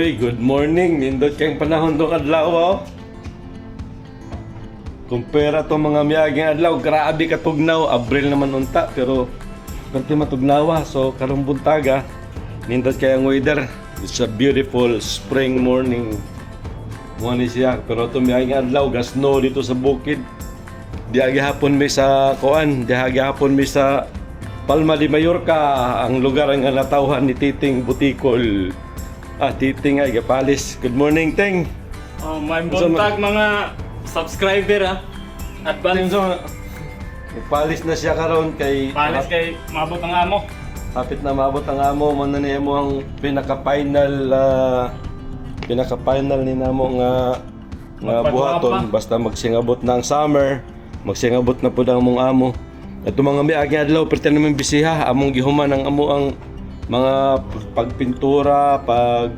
Uy, good morning. Nindot kayong panahon doon adlaw, oh. Kumpara to mga miyaging adlaw, grabe katugnaw. Abril naman unta, pero kanti matugnawa. So, karong buntaga, nindot kayang weather. It's a beautiful spring morning. Muna siya. Pero to miyaging adlaw, gasno dito sa bukid. Diagi hapon may sa Kuan, diagi hapon may sa Palma de Mallorca, ang lugar ang natawhan ni Titing Butikol. Titing ay Gapalis. Good morning, Ting. May buntag mga subscriber ha. Advance. Palis na siya karon kay Palis kay mabot ang amo. hapit na maabot ang amo. Man na niya mo ang pinaka-final ni namo nga buhaton basta magsingabot na ang summer. Magsingabot na pud ang mong amo. Ito mga miagi adlaw perti naman bisiha among gihuman ang amo ang mga pagpintura, pag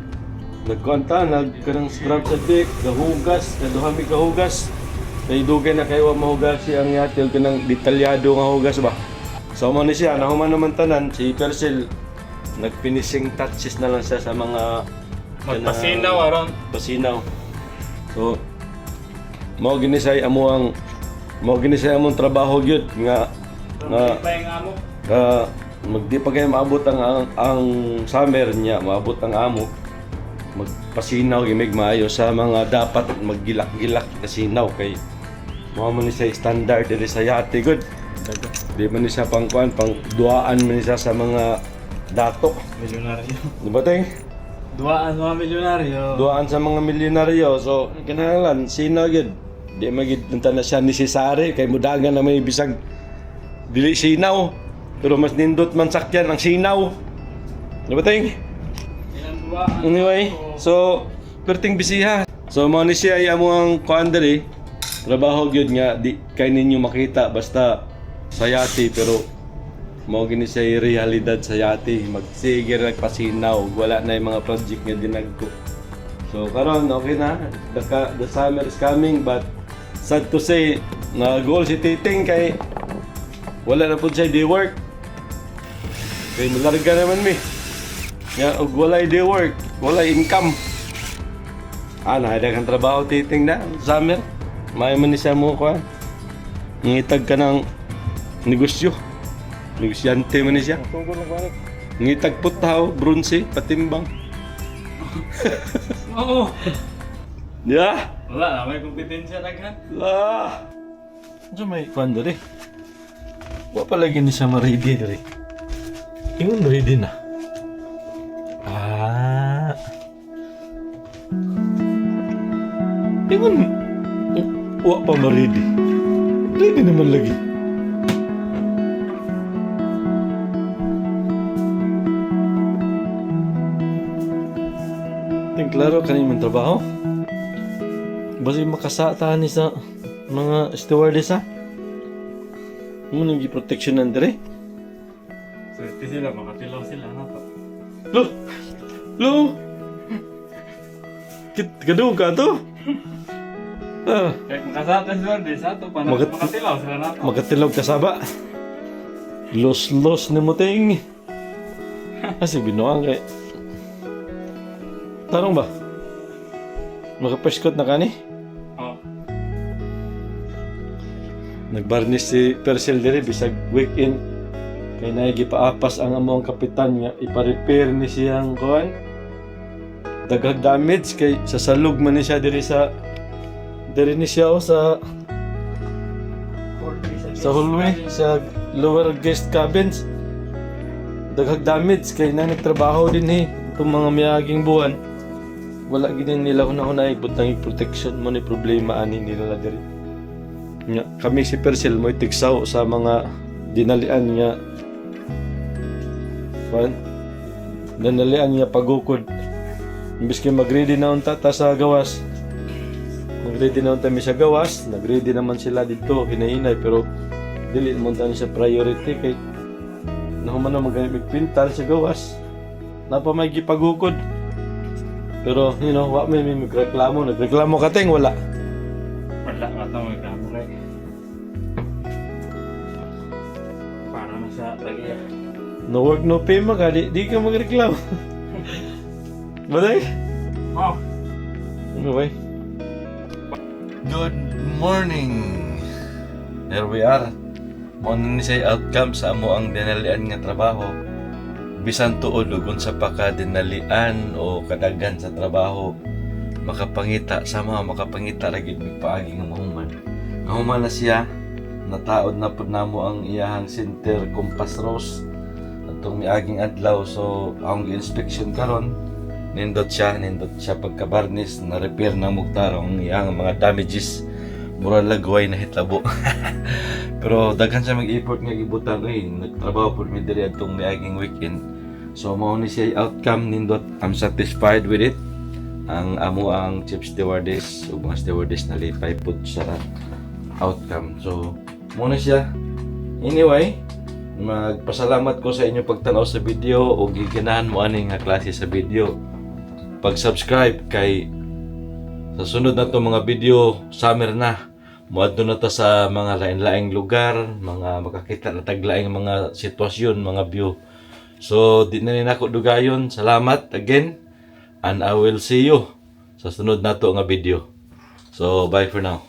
nagkuanta, nagkanang scrub sa deck, gahugas, kaduhami gahugas. Kay dugay na kayo mahugas siyang yatil kanang detalyado nga hugas ba. So mo ni siya, nahuman naman tanan si Persil. Nagfinishing touches na lang siya sa mga Magpasinaw aron. Pasinaw. So mao ginisay among trabaho gyud nga Pa yung amo. magdi pa kayo maabot ang summer niya, maabot ang amo. Magpasinaw gimig maayo sa mga dapat maggilak-gilak kasinaw kay mo man ni sa standard diri sa yate good. Di man ni siya pang duaan man ni siya sa mga dato. Milyonaryo. Di ba ting? Duaan sa mga milyonaryo. Duaan sa mga milyonaryo. So kinahanglan sinaw gyud. Di magid na siya necessary kay mudagan na may bisag dili sinaw. Pero mas nindot man sakyan ang sinaw. Di ba ting? Anyway, so perting bisiha. So mo ni siya amo ang kuan diri. Trabaho gyud nga di kay ninyo makita basta sa yate pero mao gini siya realidad sa yate. Magsige nagpasinaw, wala na yung mga project nga dinagko. So karon okay na. The summer is coming but sad to say na goal si Titing kay wala na pud siya day work. Kay malarga naman mi. Ya, og walay day work, walay income. Nahada kang trabaho Titing na summer. May man ni siya mo ko. Ngitag ka ng negosyo. Negosyante man ni siya. Ngitag putaw, bronze, patimbang. Oo. Ya. Wala na may kompetensya daghan. Ano may kwando rin? Wa palagi ni siya ma-ready rin. Ingon ready na. Ingon wa pa ma-ready. Ready naman lagi. Ting klaro kanin man trabaho. Basi makasatahan ni sa mga stewardess ha. Mo nang gi-protection nandire. Swerte sila, makatilaw sila na to. Lo. Kadung ka to. Kaya makasata sila din sa to, makatilaw sila na to. Magatilog ka saba. Los ni mo ting. Kasi binuang kay. Tarong ba? Makapeskot na ka ni? Oo. Nagbarnis si Persil diri bisag weekend. Kay naigipaapas ang among kapitan nga ipa-repair ni siyang kuan. Daghang damage kay sa salug man ni siya diri ni siya sa hallway sa lower guest cabins. Daghang damage kay nagtrabaho din itong mga miyaging buwan. Wala gid nila una-una ibutang protection mo ni problema ani nila diri. Nya kami si Persil mo itigsaw sa mga dinalian nga dinalian nga pagukod. Imbis kay mag-ready na unta ta sa gawas. Mag-ready na unta mi sa gawas, nag-ready naman sila dito hinahinay pero dili mo ta siya priority kay nahuman na magpintal sa gawas. Napa may gipagukod. Pero, wa may magreklamo. Nagreklamo ka ting, wala. Wala nga ito, magkamo kay. Para na sa tagiya. No work, no pay di ka magreklamo. Baday? Oh, Anyway. Good morning. Here we are. Morning ni say outcome sa amo ang dinalian nga trabaho. Bisan tuod ug unsa pa ka dinalian o kadaghan sa trabaho, makapangita sama makapangita ra gid mi paagi nga mahuman. Mahuman na siya. Nataod na pud namo ang iyahang center compass rose atong miaging adlaw, so ang inspection karon nindot siya pagka-varnish na repair na mugtar ang iyang mga damages, mura lagway na hitabo. Pero daghan siya mag-effort nga gibutan, nagtrabaho pud mi diri atong miaging weekend. So mao ni siya outcome nindot. I'm satisfied with it. Ang amo ang chief stewardess ug mga stewardess na lipay pud sa outcome. So mao na siya. Anyway, magpasalamat ko sa inyo pagtanaw sa video o giganahan mo ani nga klase sa video. Pag-subscribe kay sa sunod na to mga video, summer na. Muadto na ta sa mga lain-laing lugar, mga makakita na taglaing mga sitwasyon, mga view. So, di na rin ako dugayon. Salamat again. And I will see you sa sunod na to nga video. So, bye for now.